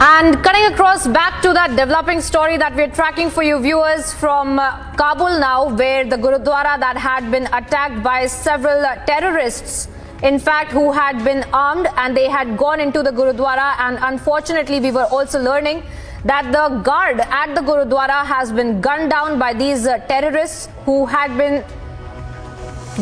And cutting across back to that developing story that we're tracking for you viewers from Kabul now, where the Gurdwara that had been attacked by several terrorists, in fact, who had been armed and they had gone into the Gurdwara, and unfortunately we were also learning that the guard at the Gurdwara has been gunned down by these terrorists who had been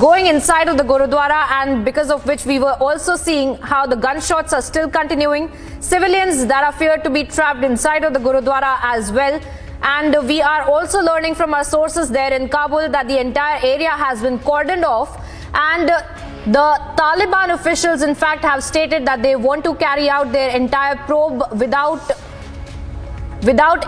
going inside of the Gurdwara, and because of which we were also seeing how the gunshots are still continuing. Civilians that are feared to be trapped inside of the Gurdwara as well. And we are also learning from our sources there in Kabul that the entire area has been cordoned off, and the Taliban officials in fact have stated that they want to carry out their entire probe without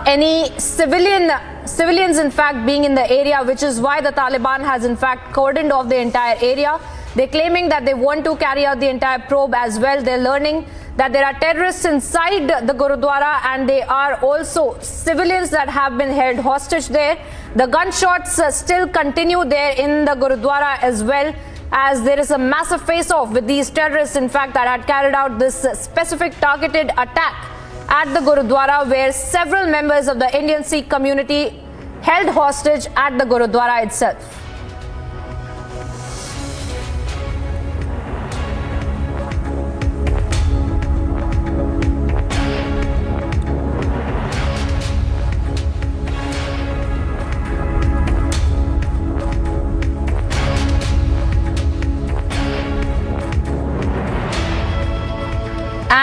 any civilians in fact being in the area, which is why the Taliban has in fact cordoned off the entire area. They're claiming that they want to carry out the entire probe as well. They're learning that there are terrorists inside the Gurdwara, and they are also civilians that have been held hostage there. The gunshots still continue there in the Gurdwara as well, as there is a massive face-off with these terrorists in fact that had carried out this specific targeted attack at the Gurdwara, where several members of the Indian Sikh community held hostage at the Gurdwara itself.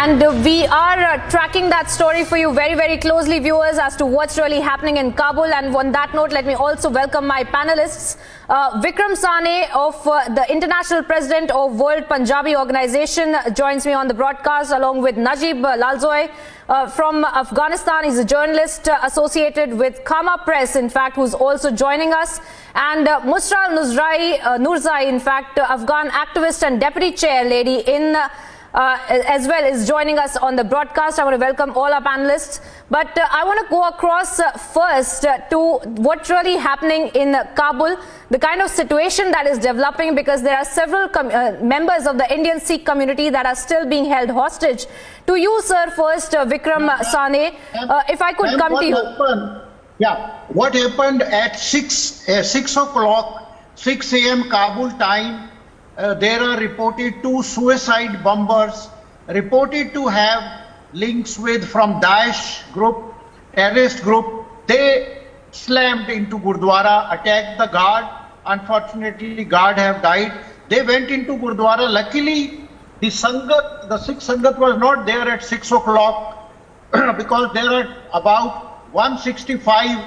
And we are tracking that story for you very, very closely, viewers, as to what's really happening in Kabul. And on that note, let me also welcome my panelists. Vikram Sane of the International President of World Punjabi Organization joins me on the broadcast, along with Najib Lalzoy from Afghanistan. He's a journalist associated with Kama Press, in fact, who's also joining us. And Musral Nurzai, in fact, Afghan activist and deputy chair lady in as well, is joining us on the broadcast. I want to welcome all our panelists, but I want to go across first to what's really happening in Kabul, the kind of situation that is developing, because there are several members of the Indian Sikh community that are still being held hostage. To you, sir, first, Vikram Sane, if I could come to you. What happened at 6 o'clock, 6 a.m. Kabul time? There are reported 2 suicide bombers reported to have links with from Daesh group, terrorist group. They slammed into Gurdwara, attacked the guard. Unfortunately, guard have died. They went into Gurdwara. Luckily, the Sangat, the Sikh Sangat was not there at 6 o'clock because there are about 165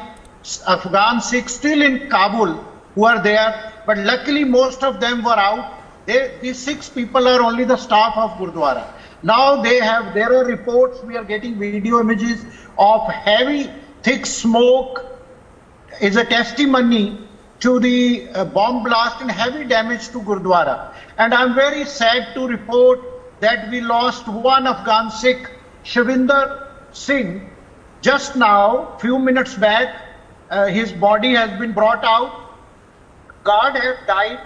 Afghan Sikhs still in Kabul who are there. But luckily, most of them were out. These 6 people are only the staff of Gurdwara. Now there are reports, we are getting video images of heavy, thick smoke is a testimony to the bomb blast and heavy damage to Gurdwara. And I'm very sad to report that we lost one Afghan Sikh, Gurnam Singh, just now, few minutes back. His body has been brought out. Guard have died,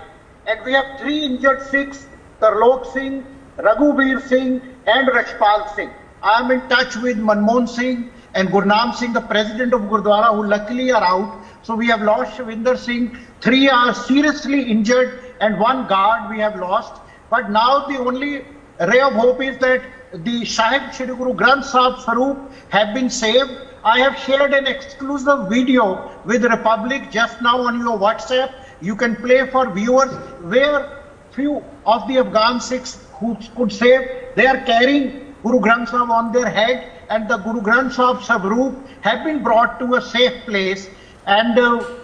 and we have 3 injured Sikhs, Tarlok Singh, Raghubir Singh and Rashpal Singh. I am in touch with Manmohan Singh and Gurnam Singh, the president of Gurdwara, who luckily are out. So we have lost Gurdwara Singh, 3 are seriously injured, and 1 guard we have lost. But now the only ray of hope is that the Sahib Shri Guru Granth Sahib Saroop have been saved. I have shared an exclusive video with Republic just now on your WhatsApp. You can play for viewers where few of the Afghan Sikhs who could save, they are carrying Guru Granth Sahib on their head, and the Guru Granth Sahib Saroop have been brought to a safe place. And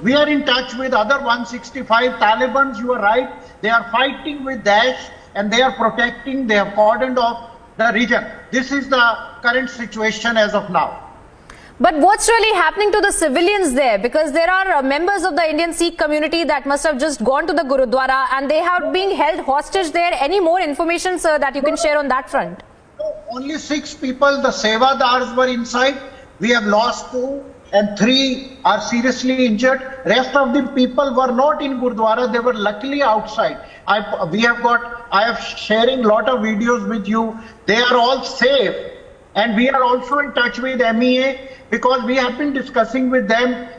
we are in touch with other 165 Talibans. You are right, they are fighting with Daesh and they are protecting, they have cordoned off the region. This is the current situation as of now. But what's really happening to the civilians there? Because there are members of the Indian Sikh community that must have just gone to the Gurdwara and they have been held hostage there. Any more information, sir, that you can share on that front? Only 6 people, the Sevadars, were inside. We have lost 2 and 3 are seriously injured. Rest of the people were not in Gurdwara. They were luckily outside. I am sharing lot of videos with you. They are all safe. And we are also in touch with MEA because we have been discussing with them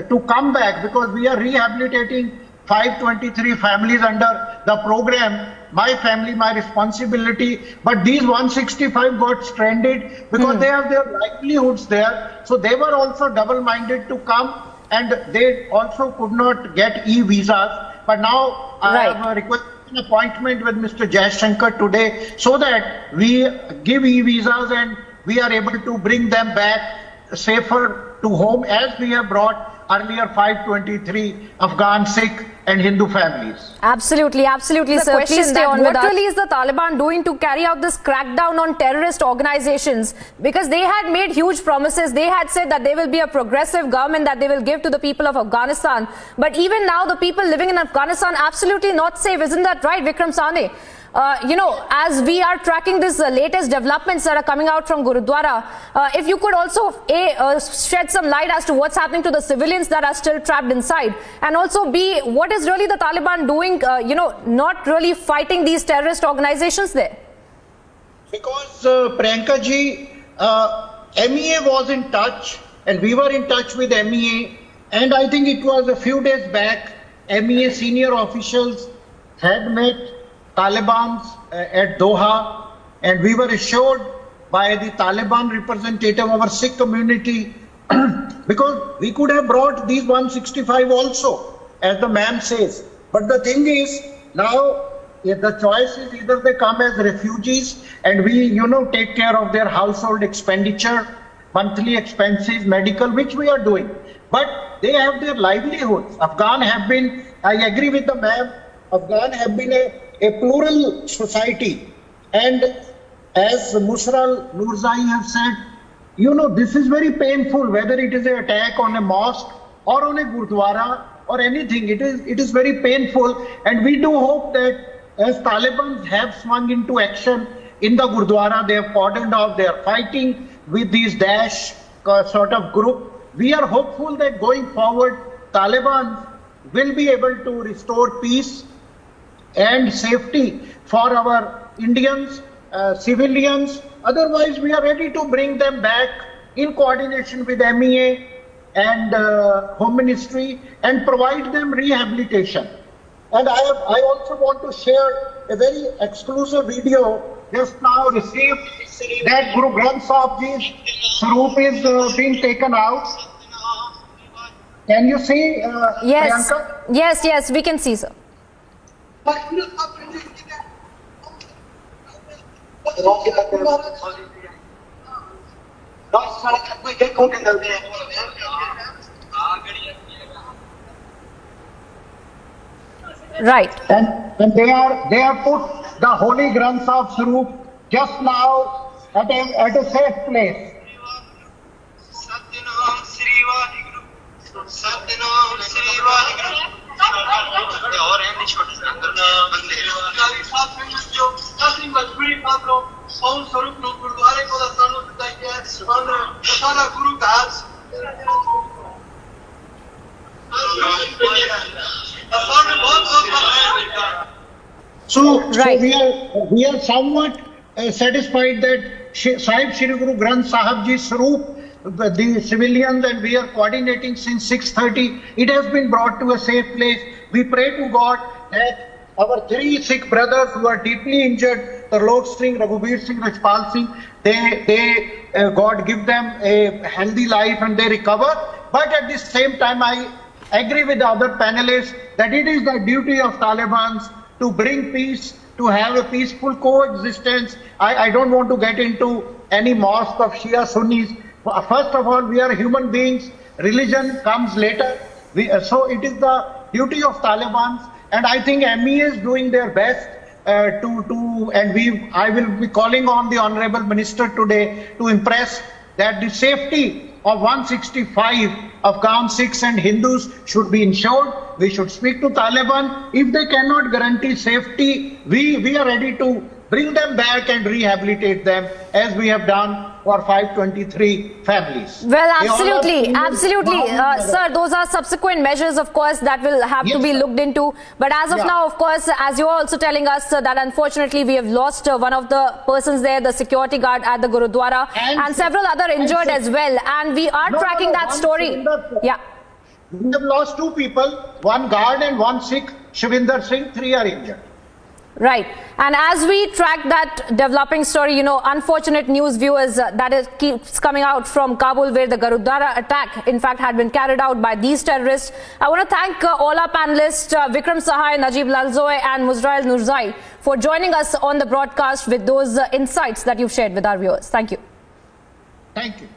to come back, because we are rehabilitating 523 families under the program My Family, My Responsibility. But these 165 got stranded because they have their livelihoods there. So they were also double-minded to come, and they also could not get e-visas. But now I have requested an appointment with Mr. Jaishankar today so that we give e-visas and we are able to bring them back safer to home, as we have brought earlier 523 Afghan, Sikh and Hindu families. Absolutely, absolutely, sir. Please stay on with us. What really is the Taliban doing to carry out this crackdown on terrorist organizations? Because they had made huge promises. They had said that there will be a progressive government that they will give to the people of Afghanistan. But even now, the people living in Afghanistan absolutely not safe. Isn't that right, Vikram Sane? As we are tracking these latest developments that are coming out from Gurdwara, if you could also shed some light as to what's happening to the civilians that are still trapped inside, and also B, what is really the Taliban doing, not really fighting these terrorist organizations there? Because Priyanka ji, MEA was in touch and we were in touch with MEA, and I think it was a few days back, MEA senior officials had met Taliban at Doha, and we were assured by the Taliban representative of our Sikh community because we could have brought these 165 also, as the ma'am says. But the thing is, now the choice is either they come as refugees and we, take care of their household expenditure, monthly expenses, medical, which we are doing. But they have their livelihoods. Afghan have been, I agree with the ma'am, Afghan have been a plural society, and as Musral Nurzai have said, this is very painful, whether it is an attack on a mosque or on a Gurdwara or anything. It is very painful, and we do hope that as Taliban have swung into action in the Gurdwara, they have cordoned off, they are fighting with these Daesh sort of group. We are hopeful that going forward, Taliban will be able to restore peace and safety for our Indians, civilians. Otherwise, we are ready to bring them back in coordination with MEA and Home Ministry and provide them rehabilitation. And I also want to share a very exclusive video just now received, that Guru Granth Sahib Ji's Swaroop is being taken out. Can you see, yes. Priyanka? Yes, we can see, sir. Right. And they are put the Holy Granth Sahib Swaroop just now at a safe place. So we are somewhat satisfied that Sahib Shri Guru Granth Sahib Ji Swaroop, the civilians, and we are coordinating since 6:30. It has been brought to a safe place. We pray to God that our 3 Sikh brothers who are deeply injured, Tarlok Singh, Raghubir Singh, Rajpal Singh, God give them a healthy life and they recover. But at the same time, I agree with the other panelists that it is the duty of Taliban to bring peace, to have a peaceful coexistence. I don't want to get into any mosque of Shia Sunnis. First of all, we are human beings. Religion comes later. So it is the duty of Taliban, and I think MEA is doing their best I will be calling on the Honorable Minister today to impress that the safety of 165 Afghan Sikhs and Hindus should be ensured. We should speak to Taliban. If they cannot guarantee safety, we are ready to bring them back and rehabilitate them, as we have done for 523 families. Well, They all are absolutely, single absolutely. mom. Sir, those are subsequent measures, of course, that will have to Yes, be sir. looked into. But as of Yeah. now, of course, as you're also telling us that unfortunately we have lost one of the persons there, the security guard at the Gurdwara, and several other injured as well. And we are tracking that one story. Shavinder, sir. Yeah. We have lost 2 people, 1 guard and 1 Sikh, Shavinder Singh, 3 are injured. Right. And as we track that developing story, you know, unfortunate news, viewers, that it keeps coming out from Kabul, where the Gurdwara attack, in fact, had been carried out by these terrorists. I want to thank all our panelists, Vikram Sahai, Najib Lalzoy and Muzrail Nurzai, for joining us on the broadcast with those insights that you've shared with our viewers. Thank you. Thank you.